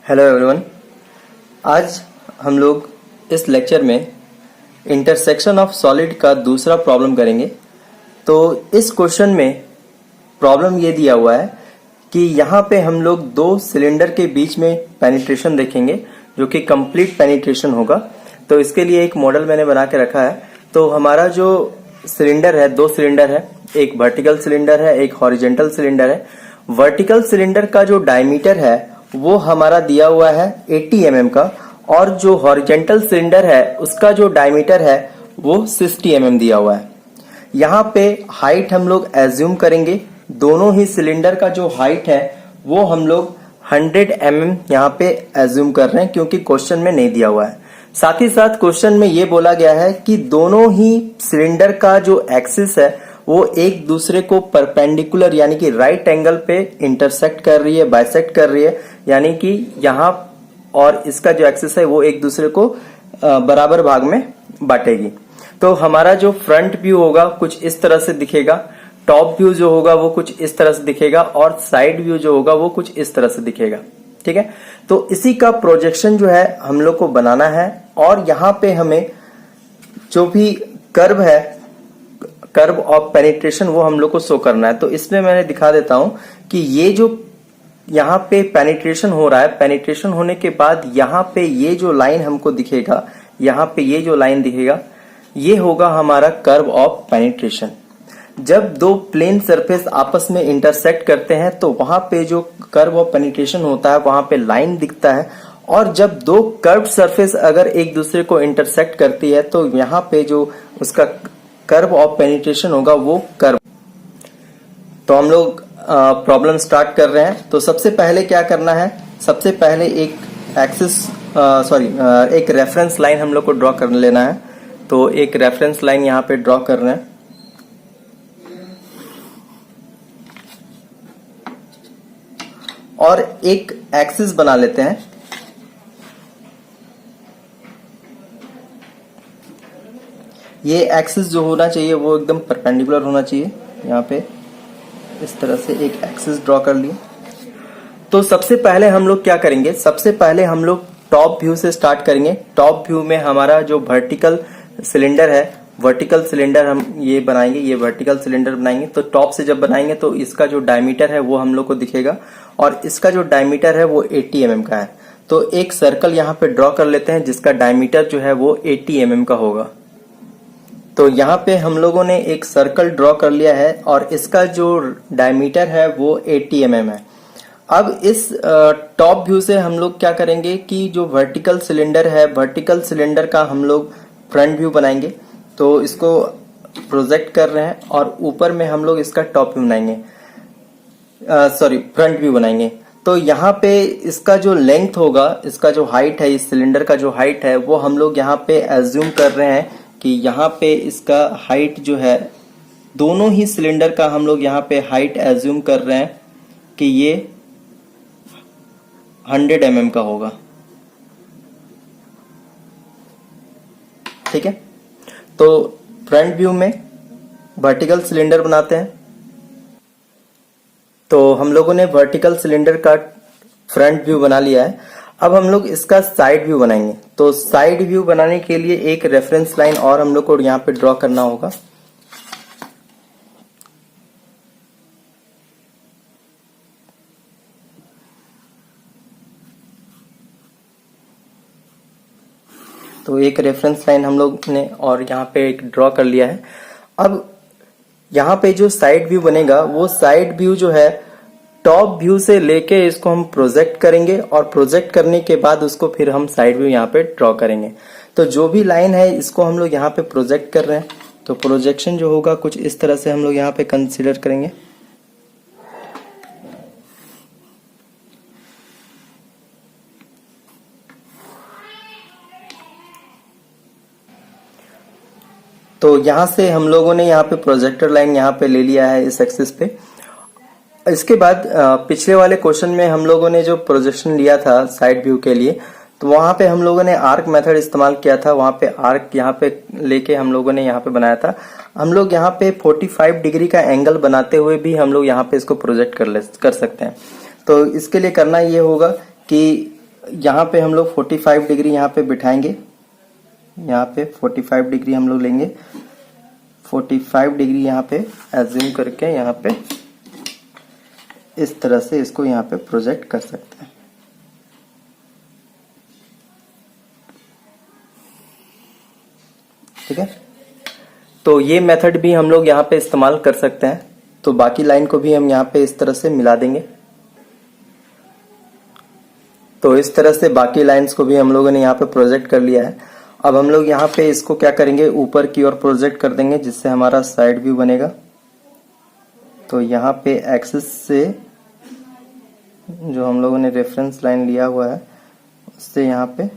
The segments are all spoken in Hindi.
Hello everyone. आज हम लोग इस लेक्चर में इंटरसेक्शन ऑफ सॉलिड का दूसरा प्रॉब्लम करेंगे। तो इस क्वेश्चन में प्रॉब्लम ये दिया हुआ है कि यहाँ पे हम लोग दो सिलेंडर के बीच में पेनिट्रेशन देखेंगे जो कि कंप्लीट पेनिट्रेशन होगा। तो इसके लिए एक मॉडल मैंने बना के रखा है। तो हमारा जो सिलेंडर है, दो सिलेंडर है, एक वर्टिकल सिलेंडर है, एक हॉरिजेंटल सिलेंडर है। वर्टिकल सिलेंडर का जो डायमीटर है वो हमारा दिया हुआ है 80 mm का, और जो हॉरिजेंटल सिलेंडर है उसका जो डायमीटर है वो 60 mm दिया हुआ है। यहाँ पे हाइट हम लोग एज्यूम करेंगे, दोनों ही सिलेंडर का जो हाइट है वो हम लोग 100 mm यहाँ पे एज्यूम कर रहे हैं क्योंकि क्वेश्चन में नहीं दिया हुआ है। साथ ही साथ क्वेश्चन में ये बोला गया है कि दोनों ही सिलेंडर का जो एक्सिस है वो एक दूसरे को परपेंडिकुलर यानी कि राइट एंगल पे इंटरसेक्ट कर रही है, बाइसेक्ट कर रही है, यानी कि यहाँ और इसका जो एक्सिस है वो एक दूसरे को बराबर भाग में बांटेगी। तो हमारा जो फ्रंट व्यू होगा कुछ इस तरह से दिखेगा, टॉप व्यू जो होगा वो कुछ इस तरह से दिखेगा, और साइड व्यू जो होगा वो कुछ इस तरह से दिखेगा। ठीक है, तो इसी का प्रोजेक्शन जो है हम लोग को बनाना है, और यहाँ पे हमें जो भी कर्व है, कर्व ऑफ पेनिट्रेशन, वो हम लोग को शो करना है। तो इसमें मैंने दिखा देता हूं कि ये जो यहाँ पे पेनिट्रेशन हो रहा है, पेनिट्रेशन होने के बाद यहाँ पे ये जो लाइन हमको दिखेगा, यहाँ पे ये जो लाइन दिखेगा ये होगा हमारा कर्व ऑफ पेनिट्रेशन। जब दो प्लेन सरफेस आपस में इंटरसेक्ट करते हैं तो वहां पे जो कर्व ऑफ पेनिट्रेशन होता है वहां पे लाइन दिखता है, और जब दो कर्व सरफेस अगर एक दूसरे को इंटरसेक्ट करती है तो यहाँ पे जो उसका कर्व ऑफ पेनिट्रेशन होगा वो कर्व। तो हम लोग प्रॉब्लम स्टार्ट कर रहे हैं। तो सबसे पहले क्या करना है, सबसे पहले एक एक्सिस एक रेफरेंस लाइन हम लोग को ड्रॉ कर लेना है। तो एक रेफरेंस लाइन यहाँ पे ड्रॉ कर रहे हैं, और एक एक्सिस बना लेते हैं। ये एक्सिस जो होना चाहिए वो एकदम परपेंडिकुलर होना चाहिए। यहाँ पे इस तरह से एक एक्सिस ड्रॉ कर लिए। तो सबसे पहले हम लोग क्या करेंगे, सबसे पहले हम लोग टॉप व्यू से स्टार्ट करेंगे। टॉप व्यू में हमारा जो वर्टिकल सिलेंडर है, वर्टिकल सिलेंडर हम ये बनाएंगे, ये वर्टिकल सिलेंडर बनाएंगे। तो टॉप से जब बनाएंगे तो इसका जो डायमीटर है वो हम लोग को दिखेगा, और इसका जो डायमीटर है वो 80 mm का है। तो एक सर्कल यहाँ पे ड्रॉ कर लेते हैं जिसका डायमीटर जो है वो 80 mm का होगा। तो यहाँ पे हम लोगों ने एक सर्कल ड्रॉ कर लिया है, और इसका जो डायमीटर है वो 80 mm है। अब इस टॉप व्यू से हम लोग क्या करेंगे कि जो वर्टिकल सिलेंडर है, वर्टिकल सिलेंडर का हम लोग फ्रंट व्यू बनाएंगे। तो इसको प्रोजेक्ट कर रहे हैं, और ऊपर में हम लोग इसका टॉप व्यू बनाएंगे, फ्रंट व्यू बनाएंगे। तो यहाँ पे इसका जो लेंथ होगा, इसका जो हाइट है, इस सिलेंडर का जो हाइट है वो हम लोग यहाँ पे एज्यूम कर रहे हैं कि यहाँ पे इसका हाइट जो है, दोनों ही सिलेंडर का हम लोग यहाँ पे हाइट एज्यूम कर रहे हैं कि ये 100 mm का होगा। ठीक है, तो फ्रंट व्यू में वर्टिकल सिलेंडर बनाते हैं। तो हम लोगों ने वर्टिकल सिलेंडर का फ्रंट व्यू बना लिया है। अब हम लोग इसका साइड व्यू बनाएंगे। तो साइड व्यू बनाने के लिए एक रेफरेंस लाइन और हम लोग को यहाँ पे ड्रॉ करना होगा। तो एक रेफरेंस लाइन हम लोग ने और यहाँ पे एक ड्रॉ कर लिया है। अब यहाँ पे जो साइड व्यू बनेगा वो साइड व्यू जो है टॉप व्यू से लेके इसको हम प्रोजेक्ट करेंगे, और प्रोजेक्ट करने के बाद उसको फिर हम साइड व्यू यहाँ पे ड्रॉ करेंगे। तो जो भी लाइन है इसको हम लोग यहाँ पे प्रोजेक्ट कर रहे हैं। तो प्रोजेक्शन जो होगा कुछ इस तरह से हम लोग यहाँ पे कंसीडर करेंगे। तो यहाँ से हम लोगों ने यहाँ पे प्रोजेक्टर लाइन यहाँ पे ले लिया है इस एक्सिस पे। इसके बाद पिछले वाले क्वेश्चन में हम लोगों ने जो प्रोजेक्शन लिया था साइड व्यू के लिए, तो वहां पे हम लोगों ने आर्क मेथड इस्तेमाल किया था। वहां पे आर्क यहाँ पे लेके हम लोगों ने यहाँ पे बनाया था। हम लोग यहाँ पे 45 डिग्री का एंगल बनाते हुए भी हम लोग यहाँ पे इसको प्रोजेक्ट कर सकते हैं। तो इसके लिए करना ये होगा कि यहाँ पे हम लोग 45 डिग्री यहाँ पे बिठाएंगे, यहाँ पे 45 डिग्री हम लोग लेंगे, 45 डिग्री यहाँ पे एज्यूम करके यहाँ पे इस तरह से इसको यहाँ पे प्रोजेक्ट कर सकते हैं। ठीक है, तो ये मेथड भी हम लोग यहाँ पे इस्तेमाल कर सकते हैं। तो बाकी लाइन को भी हम यहाँ पे इस तरह से मिला देंगे। तो इस तरह से बाकी लाइंस को भी हम लोगों ने यहाँ पे प्रोजेक्ट कर लिया है। अब हम लोग यहाँ पे इसको क्या करेंगे, ऊपर की ओर प्रोजेक्ट कर देंगे, जिससे हमारा साइड व्यू बनेगा। तो यहाँ पे एक्सिस से जो हम लोगों ने रेफरेंस लाइन लिया हुआ है उससे यहाँ पे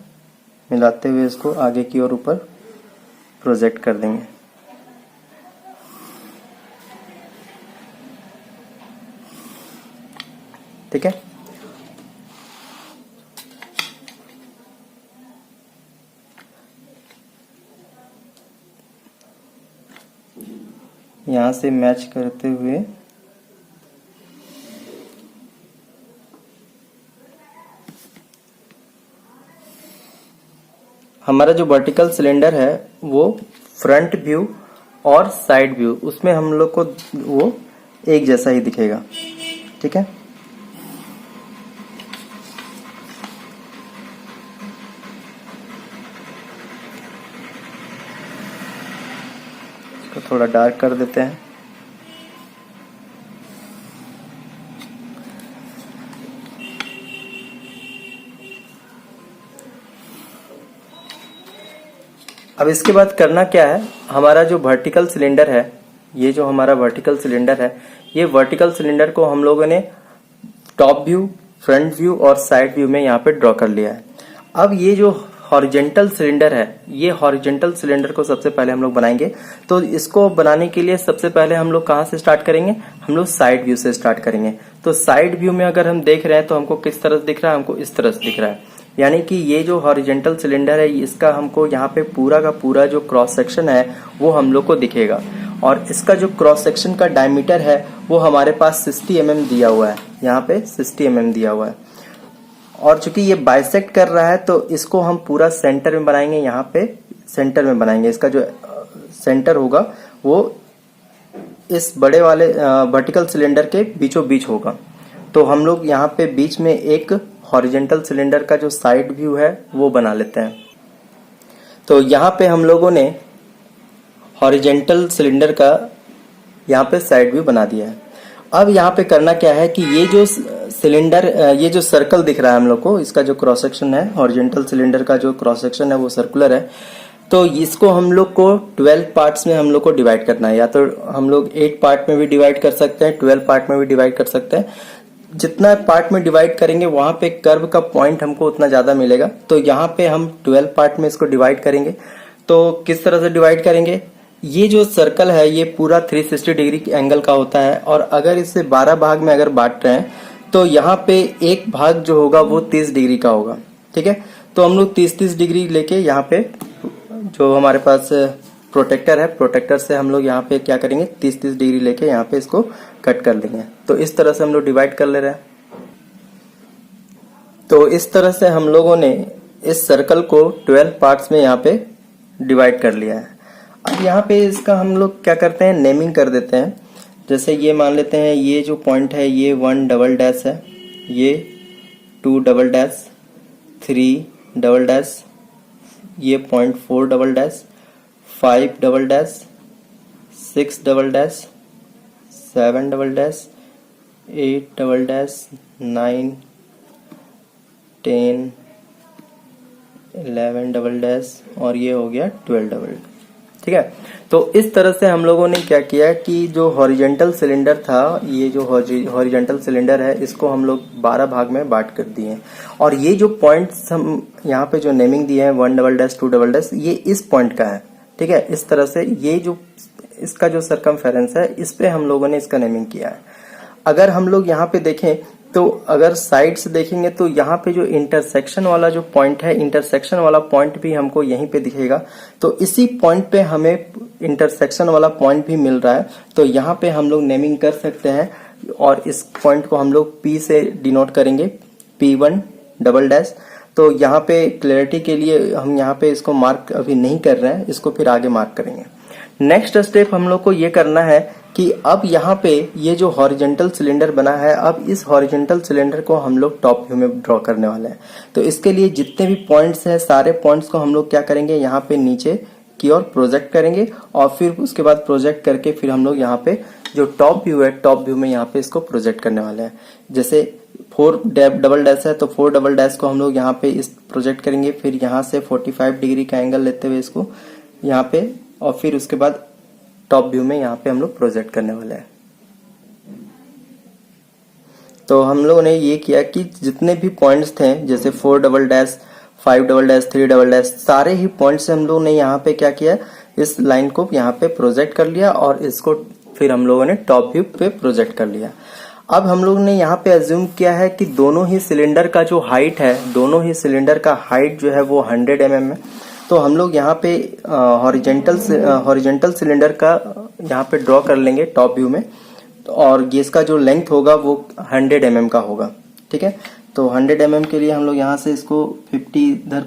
मिलाते हुए इसको आगे की ओर ऊपर प्रोजेक्ट कर देंगे। ठीक है, यहां से मैच करते हुए हमारा जो वर्टिकल सिलेंडर है वो फ्रंट व्यू और साइड व्यू उसमें हम लोग को वो एक जैसा ही दिखेगा। ठीक है, इसको थोड़ा डार्क कर देते हैं। अब इसके बाद करना क्या है, हमारा जो वर्टिकल सिलेंडर है, ये जो हमारा वर्टिकल सिलेंडर है, ये वर्टिकल सिलेंडर को हम लोगों ने टॉप व्यू, फ्रंट व्यू और साइड व्यू में यहाँ पे ड्रॉ कर लिया है। अब ये जो हॉरिजेंटल सिलेंडर है, ये हॉरिजेंटल सिलेंडर को सबसे पहले हम लोग बनाएंगे। तो इसको बनाने के लिए सबसे पहले हम लोग कहाँ से स्टार्ट करेंगे, हम लोग साइड व्यू से स्टार्ट करेंगे। तो साइड व्यू में अगर हम देख रहे हैं तो हमको किस तरह से दिख रहा है, हमको इस तरह से दिख रहा है। यानी कि ये जो हॉरिजेंटल सिलेंडर है, इसका हमको यहाँ पे पूरा का पूरा जो क्रॉस सेक्शन है वो हम लोग को दिखेगा। और इसका जो क्रॉस सेक्शन का डायमीटर है वो हमारे पास 60 mm दिया हुआ है, यहाँ पे 60 mm दिया हुआ है। और चूंकि ये बाइसेक्ट कर रहा है तो इसको हम पूरा सेंटर में बनाएंगे, यहाँ पे सेंटर में बनाएंगे। इसका जो सेंटर होगा वो इस बड़े वाले वर्टिकल सिलेंडर के बीचों बीच होगा। तो हम लोग यहाँ पे बीच में एक हॉरिजेंटल सिलेंडर का जो साइड व्यू है वो बना लेते हैं। तो यहाँ पे हम लोगों ने हॉरिजेंटल सिलेंडर का यहाँ पे साइड व्यू बना दिया है। अब यहाँ पे करना क्या है कि ये जो सिलेंडर, ये जो सर्कल दिख रहा है हम लोग को, इसका जो क्रॉस सेक्शन है, हॉरिजेंटल सिलेंडर का जो क्रॉस सेक्शन है वो सर्कुलर है। तो इसको हम लोग को 12 पार्ट्स में हम लोग को डिवाइड करना है। या तो हम लोग 8 पार्ट में भी डिवाइड कर सकते हैं, 12 पार्ट में भी डिवाइड कर सकते हैं। जितना पार्ट में डिवाइड करेंगे वहां पे कर्व का पॉइंट हमको उतना ज्यादा मिलेगा। तो यहाँ पे हम 12 पार्ट में इसको डिवाइड करेंगे। तो किस तरह से डिवाइड करेंगे, ये जो सर्कल है ये पूरा 360 डिग्री एंगल का होता है। और अगर इसे 12 भाग में अगर बांट रहे हैं तो यहाँ पे एक भाग जो होगा वो 30 डिग्री का होगा। ठीक है, तो हम लोग 30-30 डिग्री लेके यहाँ पे जो हमारे पास प्रोटेक्टर है, प्रोटेक्टर से हम लोग यहाँ पे क्या करेंगे, 30-30 डिग्री लेके यहाँ पे इसको कट कर लेंगे। तो इस तरह से हम लोग डिवाइड कर ले रहे हैं। तो इस तरह से हम लोगों ने इस सर्कल को 12 पार्ट्स में यहाँ पे डिवाइड कर लिया है। अब यहाँ पे इसका हम लोग क्या करते हैं, नेमिंग कर देते हैं। जैसे ये मान लेते हैं ये जो पॉइंट है ये 1 डबल डैश है, ये 2 डबल डैश, 3 डबल डैश, ये point 4 double dash, 5 double dash, 6 double dash, 7 double dash, 8 double dash, 9, 10, 11 double dash और ये हो गया 12 डबल। ठीक है, तो इस तरह से हम लोगों ने क्या किया कि जो हॉरिजेंटल सिलेंडर था, ये जो हॉरिजेंटल सिलेंडर है इसको हम लोग 12 भाग में बांट कर दिए हैं। और ये जो पॉइंट्स हम यहाँ पे जो नेमिंग दिए हैं 1 डबल डैश, 2 डबल डैश, ये इस पॉइंट का है। ठीक है, इस तरह से ये जो इसका जो सरकमफेरेंस है इस पे हम लोगों ने इसका नेमिंग किया है। अगर हम लोग यहाँ पे देखें तो अगर साइड से देखेंगे तो यहाँ पे जो इंटरसेक्शन वाला जो पॉइंट है, इंटरसेक्शन वाला पॉइंट भी हमको यहीं पे दिखेगा। तो इसी पॉइंट पे हमें इंटरसेक्शन वाला पॉइंट भी मिल रहा है। तो यहाँ पे हम लोग नेमिंग कर सकते हैं और इस पॉइंट को हम लोग P से डिनोट करेंगे, P1 डबल डैश। तो यहाँ पे क्लैरिटी के लिए हम यहाँ पे इसको मार्क अभी नहीं कर रहे हैं, इसको फिर आगे मार्क करेंगे। नेक्स्ट स्टेप हम लोग को ये करना है कि अब यहाँ पे ये जो हॉरिजेंटल सिलेंडर बना है, अब इस हॉरिजेंटल सिलेंडर को हम लोग टॉप व्यू में ड्रॉ करने वाले हैं। तो इसके लिए जितने भी पॉइंट्स हैं सारे पॉइंट्स को हम लोग क्या करेंगे, यहाँ पे नीचे की ओर प्रोजेक्ट करेंगे और फिर उसके बाद प्रोजेक्ट करके फिर हम लोग यहाँ पे जो टॉप व्यू है, टॉप व्यू में यहाँ पे इसको प्रोजेक्ट करने वाले हैं। जैसे 4 डबल डैश है तो 4 डबल डैश को हम लोग यहाँ पे इस प्रोजेक्ट करेंगे, फिर यहाँ से 45 डिग्री का एंगल लेते हुए इसको यहाँ पे, और फिर उसके बाद टॉप व्यू में यहाँ पे हम लोग प्रोजेक्ट करने वाले हैं। तो हम लोगों ने ये किया कि जितने भी पॉइंट्स थे, जैसे 4 double dash, 5 double dash, 3 double dash, सारे ही पॉइंट्स से हम लोगों ने यहाँ पे क्या किया, इस लाइन को यहाँ पे प्रोजेक्ट कर लिया और इसको फिर हम लोगों ने टॉप व्यू पे प्रोजेक्ट कर लिया। अब हम लोग ने यहाँ पे अज्यूम किया है कि दोनों ही सिलेंडर का जो हाइट है, दोनों ही सिलेंडर का हाइट जो है वो 100 mm है। तो हम लोग यहाँ पे हॉरिजेंटल सिलेंडर का यहाँ पे ड्रॉ कर लेंगे टॉप व्यू में, और ये इसका जो लेंथ होगा वो 100 mm का होगा। ठीक है, तो 100 mm के लिए हम लोग यहाँ से इसको 50 इधर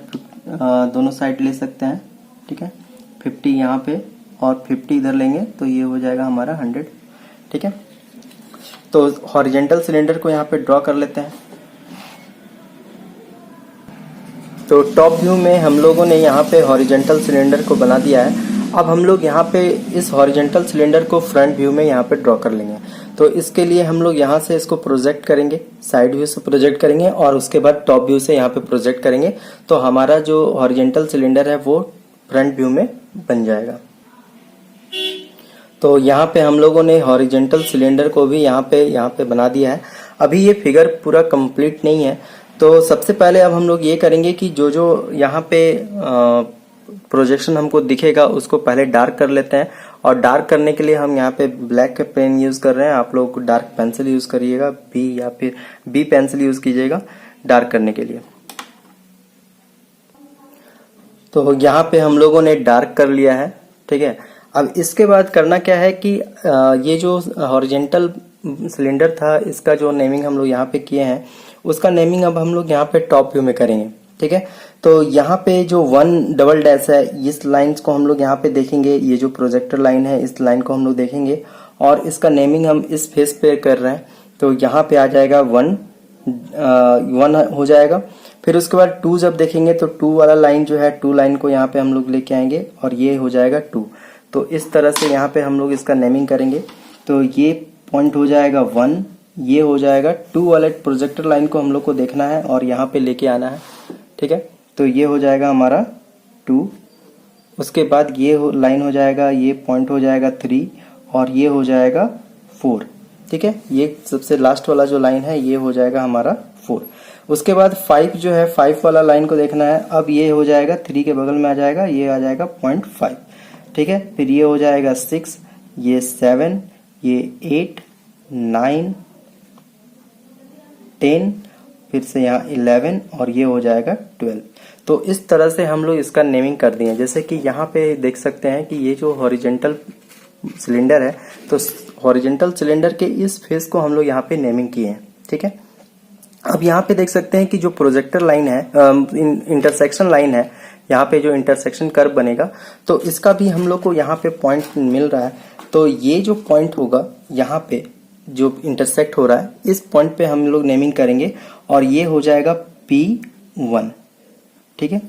दोनों साइड ले सकते हैं। ठीक है, 50 यहाँ पे और 50 इधर लेंगे तो ये हो जाएगा हमारा 100। ठीक है, तो हॉरिजेंटल सिलेंडर को यहाँ पे ड्रॉ कर लेते हैं। तो टॉप व्यू में हम लोगों ने यहाँ पे हॉरिजेंटल सिलेंडर को बना दिया है। अब हम लोग यहाँ पे इस हॉरिजेंटल सिलेंडर को फ्रंट व्यू में यहाँ पे ड्रॉ कर लेंगे। तो इसके लिए हम लोग यहाँ से इसको प्रोजेक्ट करेंगे, साइड व्यू से प्रोजेक्ट करेंगे और उसके बाद टॉप व्यू से यहाँ पे प्रोजेक्ट करेंगे। तो हमारा जो हॉरिजेंटल सिलेंडर है वो फ्रंट व्यू में बन जाएगा। तो यहाँ पे हम लोगों ने हॉरिजेंटल सिलेंडर को भी यहाँ पे बना दिया है। अभी ये फिगर पूरा कंप्लीट नहीं है, तो सबसे पहले अब हम लोग ये करेंगे कि जो जो यहाँ पे प्रोजेक्शन हमको दिखेगा उसको पहले डार्क कर लेते हैं। और डार्क करने के लिए हम यहाँ पे ब्लैक पेन यूज कर रहे हैं, आप लोग डार्क पेंसिल यूज करिएगा, बी या फिर बी पेंसिल यूज कीजिएगा डार्क करने के लिए। तो यहाँ पे हम लोगों ने डार्क कर लिया है। ठीक है, अब इसके बाद करना क्या है कि ये जो हॉरिजेंटल सिलेंडर था इसका जो नेमिंग हम लोग यहाँ पे किए हैं उसका नेमिंग अब हम लोग यहाँ पे टॉप व्यू में करेंगे। ठीक है, तो यहाँ पे जो 1 डबल डैश है इस लाइंस को हम लोग यहाँ पे देखेंगे, ये जो प्रोजेक्टर लाइन है इस लाइन को हम लोग देखेंगे और इसका नेमिंग हम इस फेस पे कर रहे हैं। तो यहाँ पे आ जाएगा 1 हो जाएगा। फिर उसके बाद 2 जब देखेंगे तो 2 वाला लाइन जो है 2 लाइन को यहाँ पे हम लोग लेके आएंगे और ये हो जाएगा 2। तो इस तरह से यहाँ पे हम लोग इसका नेमिंग करेंगे। तो ये पॉइंट हो जाएगा 1, ये हो जाएगा 2 वाले प्रोजेक्टर लाइन को हम लोग को देखना है और यहाँ पे लेके आना है। ठीक है, तो ये हो जाएगा हमारा 2। उसके बाद ये लाइन हो जाएगा, ये पॉइंट हो जाएगा 3 और ये हो जाएगा 4। ठीक है, ये सबसे लास्ट वाला जो लाइन है ये हो जाएगा हमारा 4। उसके बाद 5 जो है 5 वाला लाइन को देखना है। अब ये हो जाएगा 3 के बगल में आ जाएगा, ये आ जाएगा 0.5। ठीक है, फिर ये हो जाएगा 6, ये 7, ये 8, 9, 10, फिर से यहाँ 11 और ये हो जाएगा 12। तो इस तरह से हम लोग इसका नेमिंग कर दिए। जैसे कि यहाँ पे देख सकते हैं कि ये जो हॉरिजेंटल सिलेंडर है तो हॉरिजेंटल सिलेंडर के इस फेस को हम लोग यहाँ पे नेमिंग किए हैं। ठीक है, अब यहाँ पे देख सकते हैं कि जो प्रोजेक्टर लाइन है, इंटरसेक्शन लाइन है, यहाँ पे जो इंटरसेक्शन कर्व बनेगा तो इसका भी हम लोग को यहाँ पे पॉइंट मिल रहा है। तो ये जो पॉइंट होगा यहाँ पे जो इंटरसेक्ट हो रहा है इस पॉइंट पे हम लोग नेमिंग करेंगे और ये हो जाएगा P1। ठीक है,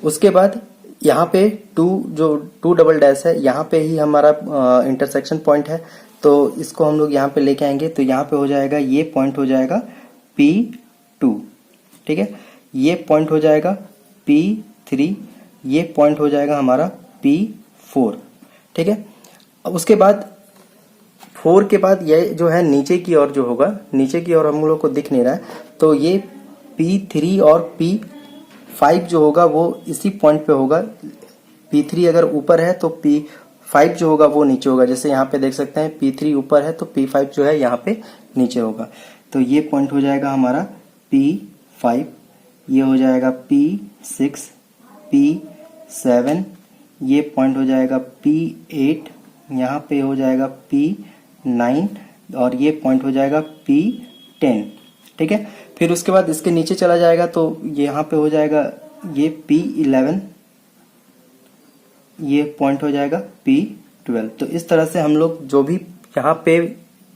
उसके बाद यहाँ पे 2 डबल डैश है, यहाँ पे ही हमारा इंटरसेक्शन पॉइंट है। तो इसको हम लोग यहाँ पे लेके आएंगे तो यहाँ पे हो जाएगा, ये पॉइंट हो जाएगा P2। ठीक है, ये पॉइंट हो जाएगा P3, ये पॉइंट हो जाएगा हमारा P4। ठीक है, अब उसके बाद 4 के बाद ये जो है नीचे की ओर जो होगा, नीचे की ओर हम लोग को दिख नहीं रहा है, तो ये P3 और P5 जो होगा वो इसी पॉइंट पे होगा। P3 अगर ऊपर है तो P5 जो होगा वो नीचे होगा। जैसे यहाँ पे देख सकते हैं P3 ऊपर है तो P5 जो है यहाँ पे नीचे होगा। तो ये पॉइंट हो जाएगा हमारा P5, ये हो जाएगा P6, P7, ये पॉइंट हो जाएगा P8, यहाँ पे हो जाएगा P9 और ये पॉइंट हो जाएगा P10। ठीक है। फिर उसके बाद इसके नीचे चला जाएगा तो यहाँ पे हो जाएगा ये P11, ये पॉइंट हो जाएगा P12। तो इस तरह से हम लोग जो भी यहाँ पे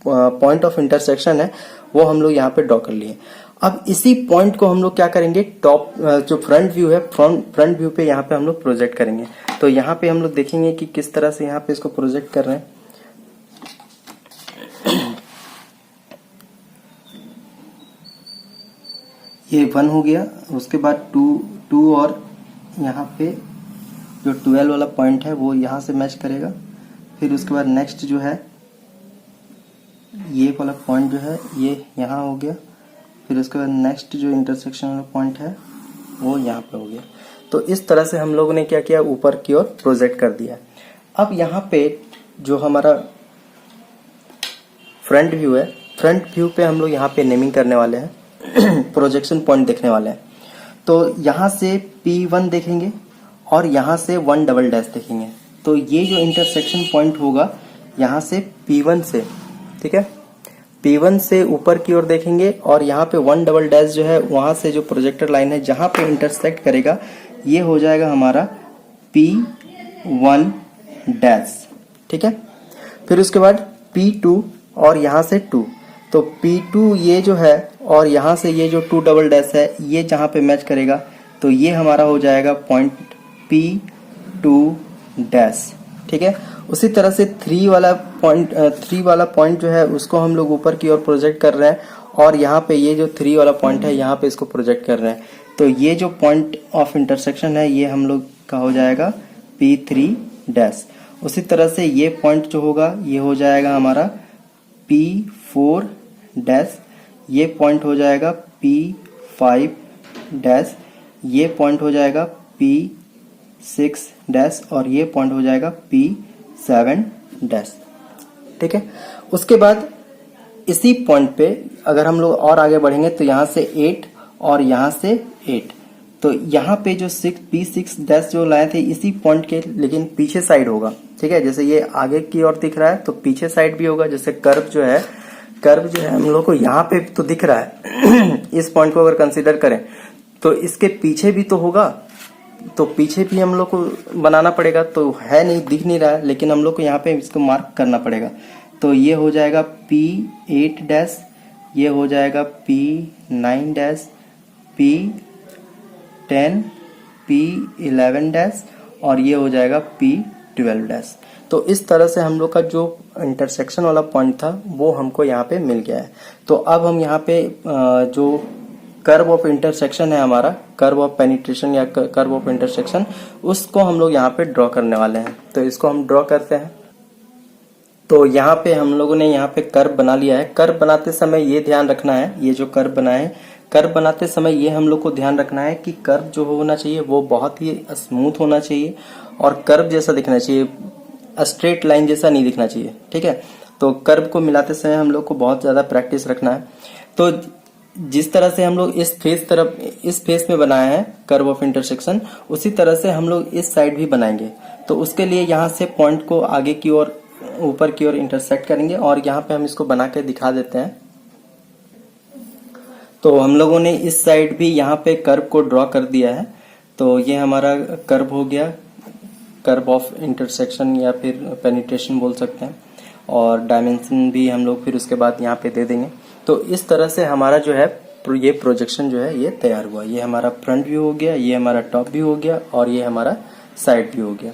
पॉइंट ऑफ इंटरसेक्शन है वो हम लोग यहाँ पे ड्रॉ कर लिए। अब इसी पॉइंट को हम लोग क्या करेंगे, टॉप जो फ्रंट व्यू है, फ्रंट व्यू पे यहाँ पे हम लोग प्रोजेक्ट करेंगे। तो यहाँ पे हम लोग देखेंगे कि किस तरह से यहाँ पे इसको प्रोजेक्ट कर रहे हैं। ये 1 हो गया, उसके बाद 2 और यहाँ पे जो 12 वाला पॉइंट है वो यहाँ से मैच करेगा। फिर उसके बाद नेक्स्ट जो है ये वाला पॉइंट जो है ये यहाँ हो गया। फिर उसके बाद नेक्स्ट जो इंटरसेक्शन वाला पॉइंट है वो यहाँ पे हो गया। तो इस तरह से हम लोगों ने क्या किया, ऊपर की ओर प्रोजेक्ट कर दिया। अब यहाँ पे जो हमारा फ्रंट व्यू है, फ्रंट व्यू पे हम लोग यहाँ पे नेमिंग करने वाले हैं प्रोजेक्शन पॉइंट देखने वाले हैं। तो यहाँ से P1 देखेंगे और यहाँ से 1 डबल डैश देखेंगे। तो ये जो इंटरसेक्शन पॉइंट होगा यहाँ से P1 से, ठीक है, P1 से ऊपर की ओर देखेंगे और यहाँ पे 1 डबल डैश जो है वहां से जो प्रोजेक्टर लाइन है जहां पे इंटरसेक्ट करेगा ये हो जाएगा हमारा P1 डैश, ठीक है। फिर उसके बाद P2 और यहाँ से 2, तो P2 ये जो है और यहाँ से ये जो 2 डबल डैश है ये जहां पे मैच करेगा तो ये हमारा हो जाएगा पॉइंट P2 डैश, ठीक है। उसी तरह से 3 वाला पॉइंट जो है उसको हम लोग ऊपर की ओर प्रोजेक्ट कर रहे हैं और यहाँ पे ये जो 3 वाला पॉइंट है यहाँ पे इसको प्रोजेक्ट कर रहे हैं। तो ये जो पॉइंट ऑफ इंटरसेक्शन है ये हम लोग का हो जाएगा P3 डैश। उसी तरह से ये पॉइंट जो होगा ये हो जाएगा हमारा P4 डैश, ये पॉइंट हो जाएगा P5 डैश, ये पॉइंट हो जाएगा P6 डैश और ये पॉइंट हो जाएगा P7 डैश, ठीक है। उसके बाद इसी पॉइंट पे अगर हम लोग और आगे बढ़ेंगे तो यहाँ से 8 और यहाँ से 8, तो यहाँ पे जो P6 डैश जो लाए थे इसी पॉइंट के लेकिन पीछे साइड होगा, ठीक है। जैसे ये आगे की ओर दिख रहा है तो पीछे साइड भी होगा। जैसे कर्व जो है हम लोग को यहाँ पे तो दिख रहा है इस पॉइंट को अगर कंसीडर करें तो इसके पीछे भी तो होगा, तो पीछे भी हम लोग को बनाना पड़ेगा। तो है नहीं, दिख नहीं रहा है, लेकिन हम लोग को यहाँ पे इसको मार्क करना पड़ेगा। तो ये हो जाएगा P8 डैश, ये हो जाएगा P9 dash, P10, P11 dash और ये हो जाएगा P12 डैश। तो इस तरह से हम लोग का जो इंटरसेक्शन वाला पॉइंट था वो हमको यहाँ पे मिल गया है। तो अब हम यहाँ पे जो कर्व ऑफ इंटरसेक्शन है हमारा, कर्व ऑफ पेनिट्रेशन या कर्व ऑफ इंटरसेक्शन, उसको हम लोग यहाँ पे ड्रॉ करने वाले हैं। तो इसको हम ड्रॉ करते हैं। तो यहाँ पे हम लोगों ने यहाँ पे कर्व बना लिया है। कर्व बनाते समय ये ध्यान रखना है, ये जो कर्व बनाए, कर्व बनाते समय ये हम लोग को ध्यान रखना है कि कर्व जो होना चाहिए वो बहुत ही स्मूथ होना चाहिए और कर्व जैसा दिखना चाहिए, स्ट्रेट लाइन जैसा नहीं दिखना चाहिए, ठीक है। तो कर्व को मिलाते समय हम लोग को बहुत ज्यादा प्रैक्टिस रखना है। तो जिस तरह से हम लोग इस फेस में बनाया है कर्व ऑफ इंटरसेक्शन, उसी तरह से हम लोग इस साइड भी बनाएंगे। तो उसके लिए यहाँ से पॉइंट को आगे की ओर, ऊपर की ओर इंटरसेक्ट करेंगे और यहाँ पे हम इसको बना के दिखा देते हैं। तो हम लोगों ने इस साइड भी यहाँ पे कर्व को ड्रॉ कर दिया है। तो ये हमारा कर्व हो गया, कर्व ऑफ इंटरसेक्शन या फिर पेनिट्रेशन बोल सकते हैं, और डायमेंशन भी हम लोग फिर उसके बाद यहाँ पे दे देंगे। तो इस तरह से हमारा जो है ये प्रोजेक्शन जो है ये तैयार हुआ। ये हमारा फ्रंट व्यू हो गया, ये हमारा टॉप व्यू हो गया और ये हमारा साइड व्यू हो गया।